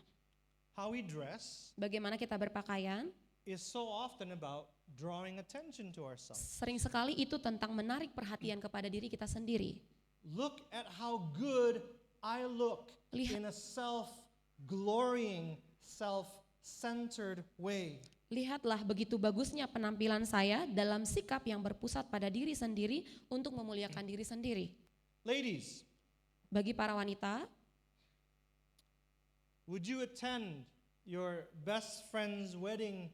How we dress Bagaimana kita berpakaian, is so often about drawing attention to ourselves. sering sekali itu tentang menarik perhatian kepada diri kita sendiri. Look at how good I look Lihat. in a self-glorying, self-centered way. Lihatlah begitu bagusnya penampilan saya dalam sikap yang berpusat pada diri sendiri untuk memuliakan diri sendiri. Ladies, Bagi para wanita, would you attend your best friend's wedding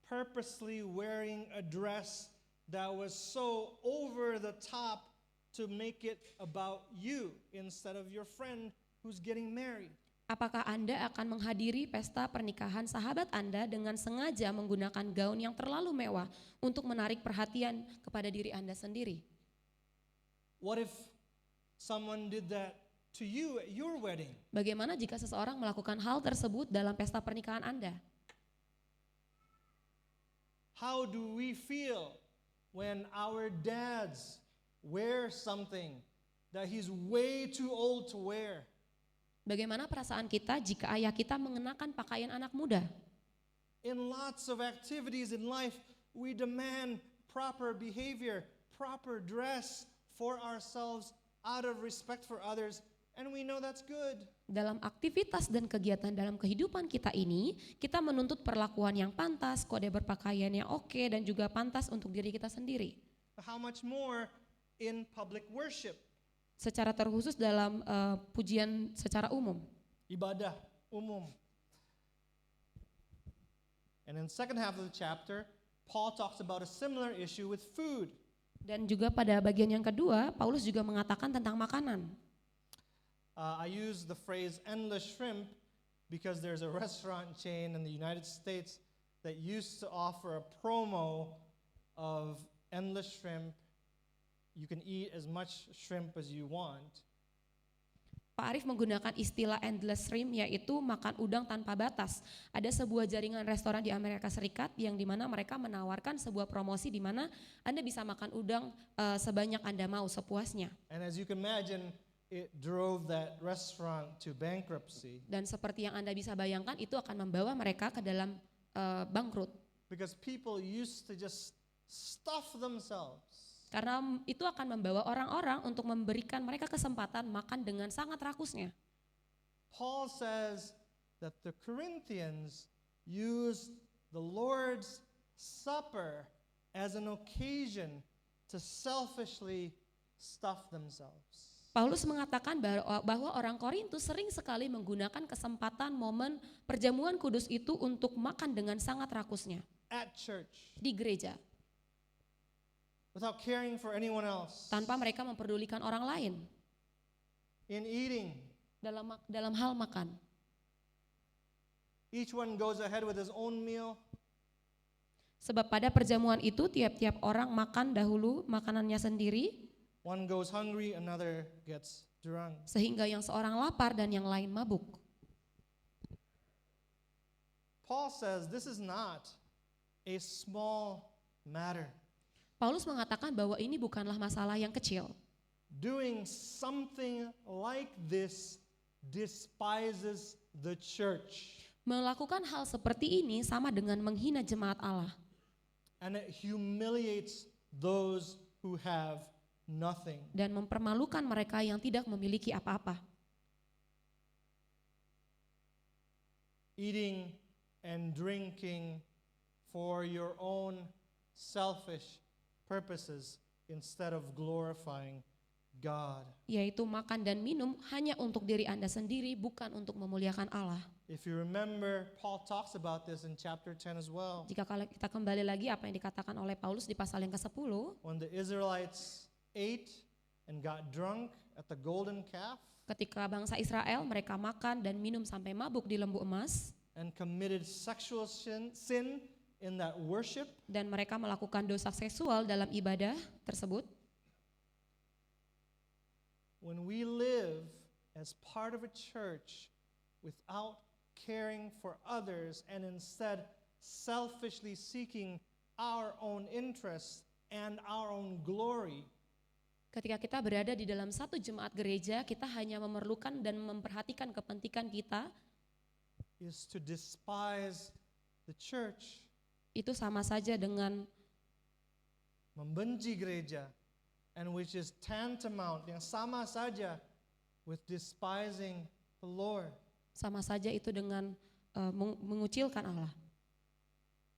purposely wearing a dress that was so over the top to make it about you instead of your friend who's getting married? apakah Anda akan menghadiri pesta pernikahan sahabat Anda dengan sengaja menggunakan gaun yang terlalu mewah untuk menarik perhatian kepada diri Anda sendiri? What if someone did that to you at your wedding? Bagaimana jika seseorang melakukan hal tersebut dalam pesta pernikahan Anda? How do we feel when our dads wear something that he's way too old to wear? Bagaimana perasaan kita jika ayah kita mengenakan pakaian anak muda? In lots of activities in life, we demand proper behavior, proper dress for ourselves out of respect for others, and we know that's good. Dalam aktivitas dan kegiatan dalam kehidupan kita ini, kita menuntut perlakuan yang pantas, kode berpakaian yang oke, dan juga pantas untuk diri kita sendiri. How much more in public worship? Secara terkhusus dalam pujian secara umum. Ibadah umum. And in the second half of the chapter, Paul talks about a similar issue with food. Dan juga pada bagian yang kedua, Paulus juga mengatakan tentang makanan. I use the phrase endless shrimp because there's a restaurant chain in the United States that used to offer a promo of endless shrimp. You can eat as much shrimp as you want. Pak Arief menggunakan istilah endless shrimp, yaitu makan udang tanpa batas. Ada sebuah jaringan restoran di Amerika Serikat yang dimana mereka menawarkan sebuah promosi di mana Anda bisa makan udang sebanyak Anda mau, sepuasnya. And as you can imagine, it drove that restaurant to bankruptcy Dan seperti yang Anda bisa bayangkan, itu akan membawa mereka ke dalam bangkrut. because people used to just stuff themselves. Karena itu akan membawa orang-orang untuk memberikan mereka kesempatan makan dengan sangat rakusnya. Paul says that the Corinthians used the Lord's Supper as an occasion to selfishly stuff themselves. Paulus mengatakan bahwa orang Korintus sering sekali menggunakan kesempatan momen perjamuan kudus itu untuk makan dengan sangat rakusnya At church, di gereja, without caring for anyone else. tanpa mereka memperdulikan orang lain In eating, dalam hal makan. each one goes ahead with his own meal. Sebab pada perjamuan itu tiap-tiap orang makan dahulu makanannya sendiri, One goes hungry, another gets drunk. sehingga yang seorang lapar dan yang lain mabuk. Paul says this is not a small matter. Paulus mengatakan bahwa ini bukanlah masalah yang kecil. Doing something like this despises the church. Melakukan hal seperti ini sama dengan menghina jemaat Allah. And it humiliates those who have nothing. Dan mempermalukan mereka yang tidak memiliki apa-apa. Eating and drinking for your own selfish purposes instead of glorifying God. Yaitu makan dan minum hanya untuk diri Anda sendiri, bukan untuk memuliakan Allah. If you remember, Paul talks about this in chapter 10 as well. Jika kita kembali lagi apa yang dikatakan oleh Paulus di pasal yang ke-10, When the Israelites ate and got drunk at the golden calf ketika bangsa Israel mereka makan dan minum sampai mabuk di lembu emas, and committed sexual sin in that worship, dan mereka melakukan dosa seksual dalam ibadah tersebut, when we live as part of a church without caring for others and instead selfishly seeking our own interests and our own glory, ketika kita berada di dalam satu jemaat gereja, kita hanya memerlukan dan memperhatikan kepentingan kita, is to despise the church, itu sama saja dengan membenci gereja, and which is tantamount, yang sama saja with despising the Lord. sama saja itu dengan mengucilkan Allah.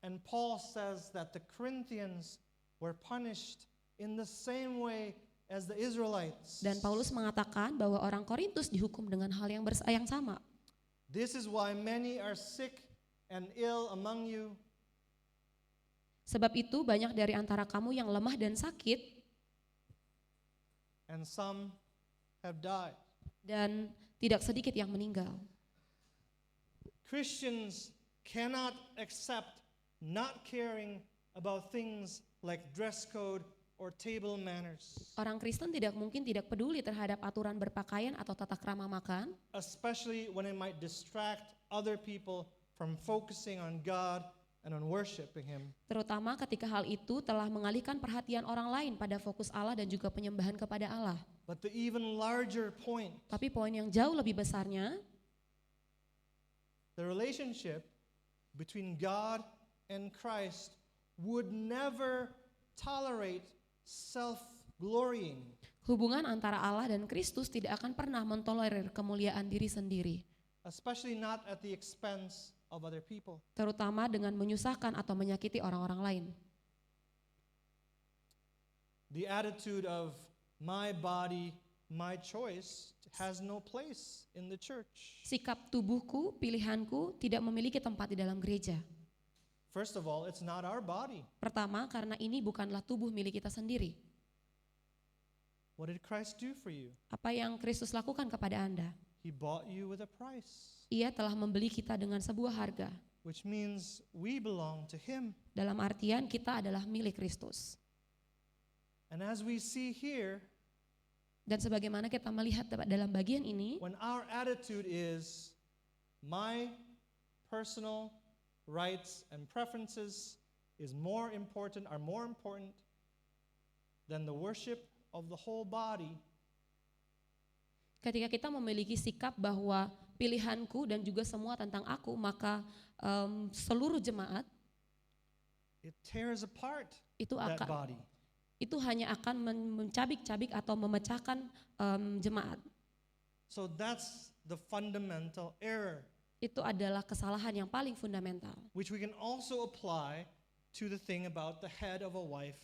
And Paul says that the Corinthians were punished in the same way as the Israelites. Dan Paulus mengatakan bahwa orang Korintus dihukum dengan hal yang sama. This is why many are sick and ill among you, Sebab itu banyak dari antara kamu yang lemah dan sakit, and some have died. dan tidak sedikit yang meninggal. Christians cannot accept not caring about things like dress code or table manners, Orang Kristen tidak mungkin tidak peduli terhadap aturan berpakaian atau tata krama makan, especially when it might distract other people from focusing on God and on worshiping Him. terutama ketika hal itu telah mengalihkan perhatian orang lain pada fokus Allah dan juga penyembahan kepada Allah. But the even larger point, Tapi poin yang jauh lebih besarnya, the relationship between God and Christ would never tolerate self-glorying. hubungan antara Allah dan Kristus tidak akan pernah mentolerir kemuliaan diri sendiri, Especially not at the expense of other people. terutama dengan menyusahkan atau menyakiti orang-orang lain. The attitude of my body, my choice has no place in the church. Sikap tubuhku, pilihanku tidak memiliki tempat di dalam gereja. First of all, it's not our body. Pertama, karena ini bukanlah tubuh milik kita sendiri. What did Christ do for you? Apa yang Kristus lakukan kepada Anda? He bought you with a price, Ia telah membeli kita dengan sebuah harga. which means we belong to Him. Dalam artian kita adalah milik Kristus. And as we see here, Dan sebagaimana kita melihat dalam bagian ini, when our attitude is my personal rights and preferences are more important than the worship of the whole body, ketika kita memiliki sikap bahwa pilihanku dan juga semua tentang aku, maka seluruh jemaat it tears apart itu that body. itu hanya akan mencabik-cabik atau memecahkan jemaat. So that's the fundamental error, Itu adalah kesalahan yang paling fundamental, which we can also apply to the thing about the head of a wife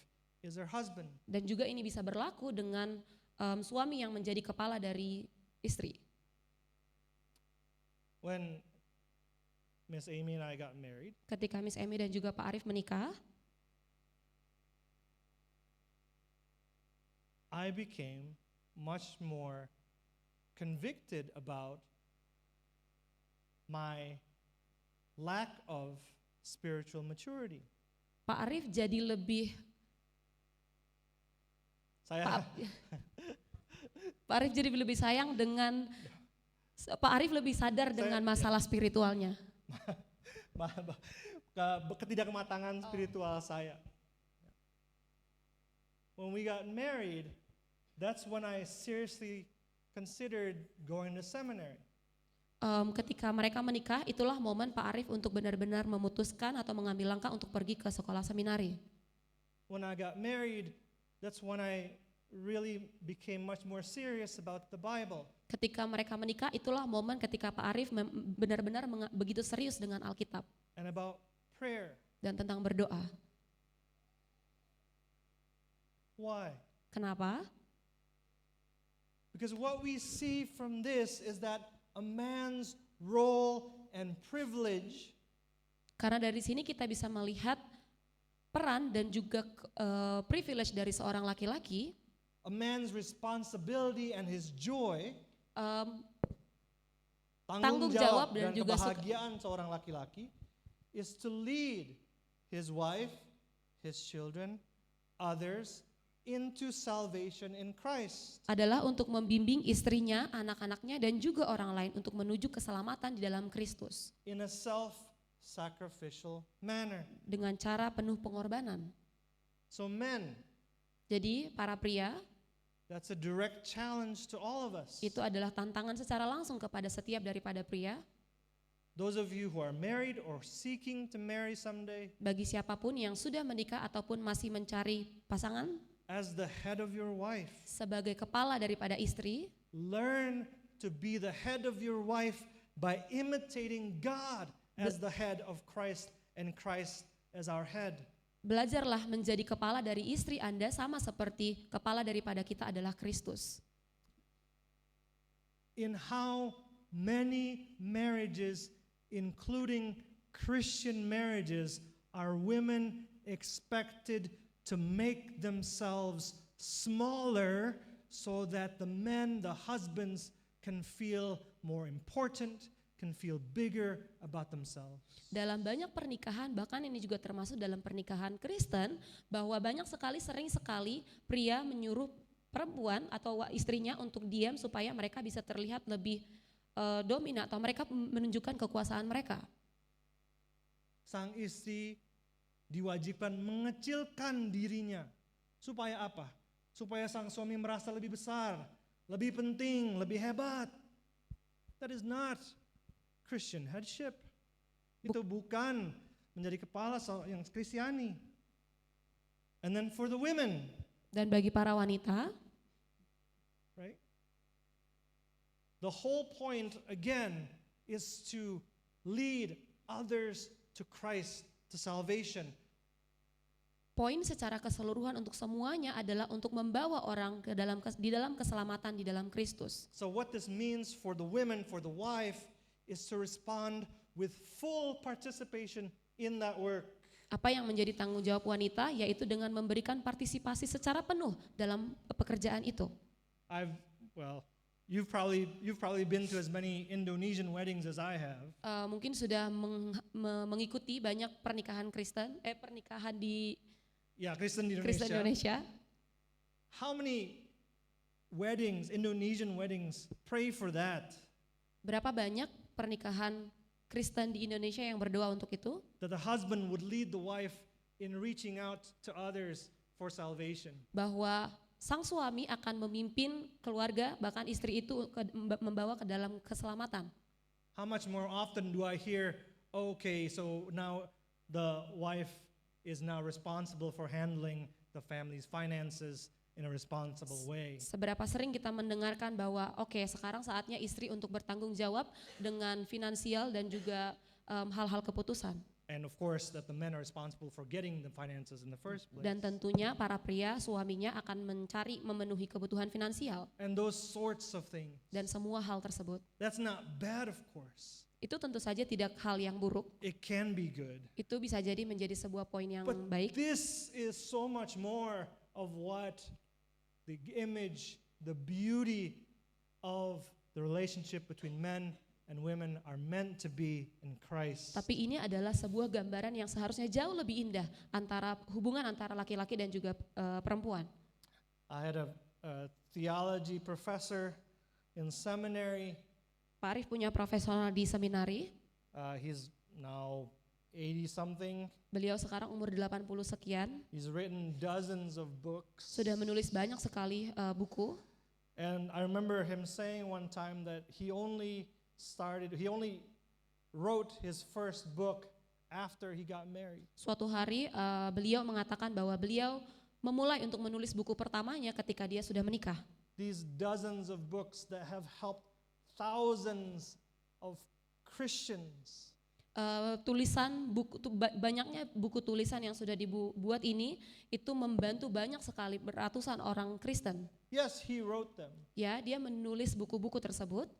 is her husband. dan juga ini bisa berlaku dengan suami yang menjadi kepala dari istri. When Miss Amy and I got married, Ketika Miss Amy dan juga Pak Arif menikah, I became much more convicted about my lack of spiritual maturity. Pak Arif jadi lebih Saya Pak Arif jadi lebih sayang dengan Pak Arif lebih sadar dengan masalah spiritualnya. ketidakmatangan spiritual saya. When we got married, that's when I seriously considered going to seminary. Ketika mereka menikah, itulah momen Pak Arif untuk benar-benar memutuskan atau mengambil langkah untuk pergi ke sekolah seminari. When I got married, that's when I really became much more serious about the Bible. Ketika mereka menikah, itulah momen ketika Pak Arif benar-benar begitu serius dengan Alkitab And about prayer. dan tentang berdoa. Why? Kenapa? Because what we see from this is that a man's role and privilege Karena dari sini kita bisa melihat peran dan juga privilege dari seorang laki-laki, a man's responsibility and his joy, tanggung jawab dan juga kebahagiaan seorang laki-laki is to lead his wife, his children, others into salvation in Christ. adalah untuk membimbing istrinya, anak-anaknya dan juga orang lain untuk menuju keselamatan di dalam Kristus In a self-sacrificial manner. dengan cara penuh pengorbanan. So men, Jadi para pria, that's a direct challenge to all of us. itu adalah tantangan secara langsung kepada setiap daripada pria. Those of you who are married or seeking to marry someday, Bagi siapapun yang sudah menikah ataupun masih mencari pasangan, as the head of your wife, sebagai kepala daripada istri, learn to be the head of your wife by imitating God as the head of Christ and Christ as our head. belajarlah menjadi kepala dari istri Anda sama seperti kepala daripada kita adalah Kristus. In how many marriages, including Christian marriages, are women expected to make themselves smaller so that the men, the husbands, can feel more important, can feel bigger about themselves. Dalam banyak pernikahan, bahkan ini juga termasuk dalam pernikahan Kristen, bahwa sering sekali pria menyuruh perempuan atau istrinya untuk diam supaya mereka bisa terlihat lebih dominan atau mereka menunjukkan kekuasaan mereka. Sang istri diwajibkan mengecilkan dirinya. Supaya apa? Supaya sang suami merasa lebih besar, lebih penting, lebih hebat. That is not Christian headship. Itu bukan menjadi kepala yang Kristiani. And then for the women, Dan bagi para wanita, right? The whole point again is to lead others to Christ, to salvation. poin secara keseluruhan untuk semuanya adalah untuk membawa orang di dalam keselamatan di dalam Kristus. So what this means for the women, for the wife, is to respond with full participation in that work. Apa yang menjadi tanggung jawab wanita yaitu dengan memberikan partisipasi secara penuh dalam pekerjaan itu. You've probably been to as many Indonesian weddings as I have. Mungkin sudah mengikuti banyak pernikahan Kristen di Kristen di Kristen Indonesia. How many weddings, Indonesian weddings, pray for that? Berapa banyak pernikahan Kristen di Indonesia yang berdoa untuk itu? That the husband would lead the wife in reaching out to others for salvation. Bahwa sang suami akan memimpin keluarga, bahkan istri itu membawa ke dalam keselamatan. How much more often do I hear, okay, so now the wife is now responsible for handling the family's finances in a responsible way. Seberapa sering kita mendengarkan bahwa sekarang saatnya istri untuk bertanggung jawab dengan finansial dan juga hal-hal keputusan. And of course that the men are responsible for getting the finances in the first place. Dan tentunya para pria suaminya akan memenuhi kebutuhan finansial. And those sorts of things. Dan semua hal tersebut. That's not bad, of course. Itu tentu saja tidak hal yang buruk. It can be good. Itu bisa jadi menjadi sebuah poin yang But baik. this is so much more of what the image, the beauty of the relationship between men and women are meant to be in Christ. Tapi ini adalah sebuah gambaran yang seharusnya jauh lebih indah antara hubungan antara laki-laki dan juga perempuan. I had a theology professor in seminary. Pak Arif punya profesional di seminari. He's now 80 something. Beliau sekarang umur 80 sekian. He's written dozens of books. Sudah menulis banyak sekali buku. And I remember him saying one time that he only wrote his first book after he got married. Suatu hari beliau mengatakan bahwa beliau memulai untuk menulis buku pertamanya ketika dia sudah menikah. These dozens of books that have helped thousands of Christians. Banyaknya buku tulisan yang sudah dibuat ini itu membantu banyak sekali ratusan orang Kristen. Yes, he wrote them. Ya, dia menulis buku-buku tersebut.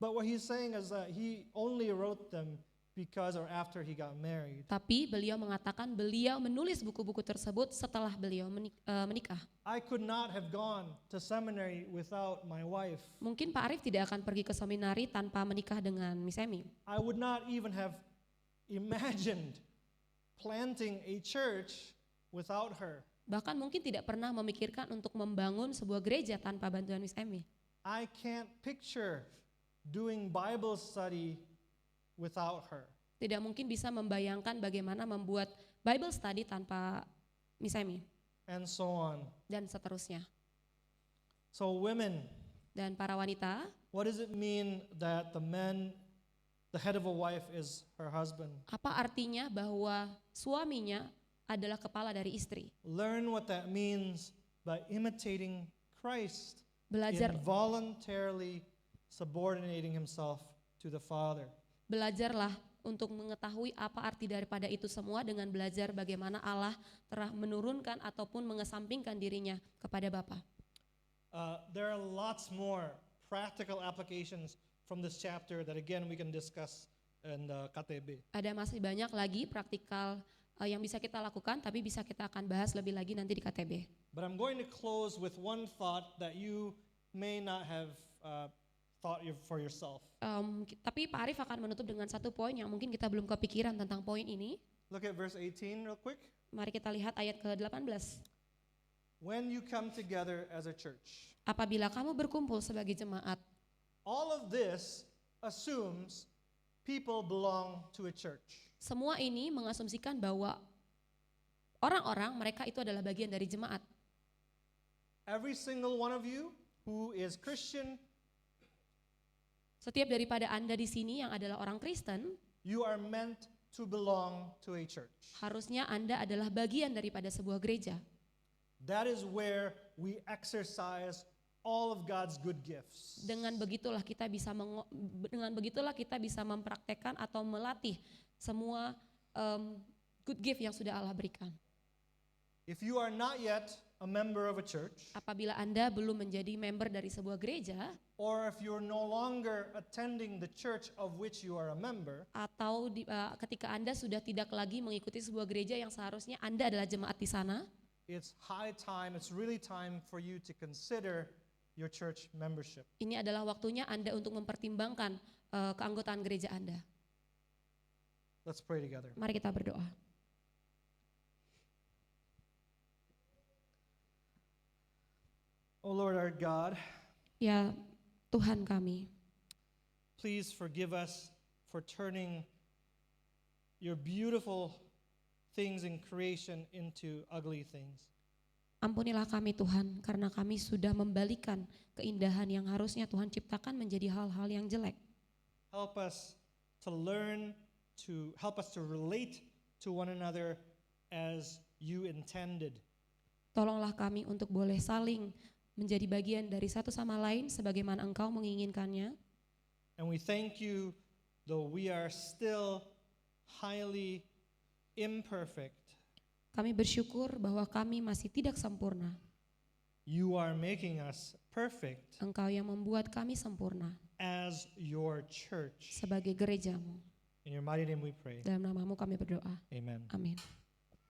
But what he's saying is that he only wrote them because or after he got married. Tapi beliau mengatakan beliau menulis buku-buku tersebut setelah beliau menikah. I could not have gone to seminary without my wife. Mungkin Pak Arif tidak akan pergi ke seminari tanpa menikah dengan Miss Emi. I would not even have imagined planting a church without her. Bahkan mungkin tidak pernah memikirkan untuk membangun sebuah gereja tanpa bantuan Miss Emi. I can't picture doing Bible study without her. Tidak mungkin bisa membayangkan bagaimana membuat Bible study tanpa Miss Emi. And so on. Dan seterusnya. So women, dan para wanita, what does it mean that the head of a wife is her husband? Apa artinya bahwa suaminya adalah kepala dari istri? Learn what that means by imitating Christ. Belajar in voluntarily subordinating himself to the Father. Belajarlah untuk mengetahui apa arti daripada itu semua dengan belajar bagaimana Allah telah menurunkan ataupun mengesampingkan dirinya kepada Bapa. There are lots more practical applications from this chapter that again we can discuss in the KTB. Ada masih banyak lagi praktikal yang bisa kita lakukan, tapi bisa kita akan bahas lebih lagi nanti di KTB. But I'm going to close with one thought that you may not have thought for yourself. Tapi Pak Arif akan menutup dengan satu poin yang mungkin kita belum kepikiran tentang poin ini. Look at verse 18 real quick. Mari kita lihat ayat ke-18. When you come together as a church. Apabila kamu berkumpul sebagai jemaat. All of this assumes people belong to a church. Semua ini mengasumsikan bahwa orang-orang mereka itu adalah bagian dari jemaat. Every single one of you who is Christian, setiap daripada Anda di sini yang adalah orang Kristen, you are meant to belong to a church. Harusnya Anda adalah bagian daripada sebuah gereja. That is where we exercise all of God's good gifts. Dengan begitulah kita bisa mempraktekkan atau melatih semua good gift yang sudah Allah berikan. If you are not yet a member of a church, apabila Anda belum menjadi member dari sebuah gereja, or if you're no longer attending the church of which you are a member, atau ketika Anda sudah tidak lagi mengikuti sebuah gereja yang seharusnya Anda adalah jemaat di sana, it's really time for you to consider your church membership. Ini adalah waktunya Anda untuk mempertimbangkan keanggotaan gereja Anda. Let's pray together. Mari kita berdoa. Oh Lord our God, ya Tuhan kami, please forgive us for turning your beautiful things in creation into ugly things. Ampunilah kami Tuhan, karena kami sudah membalikan keindahan yang harusnya Tuhan ciptakan menjadi hal-hal yang jelek. Help us to relate to one another as you intended. Tolonglah kami untuk boleh saling menjadi bagian dari satu sama lain sebagaimana Engkau menginginkannya. And we thank you, though we are still highly imperfect. Kami bersyukur bahwa kami masih tidak sempurna. You are making us perfect. Engkau yang membuat kami sempurna. As your church. Sebagai gerejamu. In your mighty name we pray. Dalam namamu kami berdoa. Amen. Amin.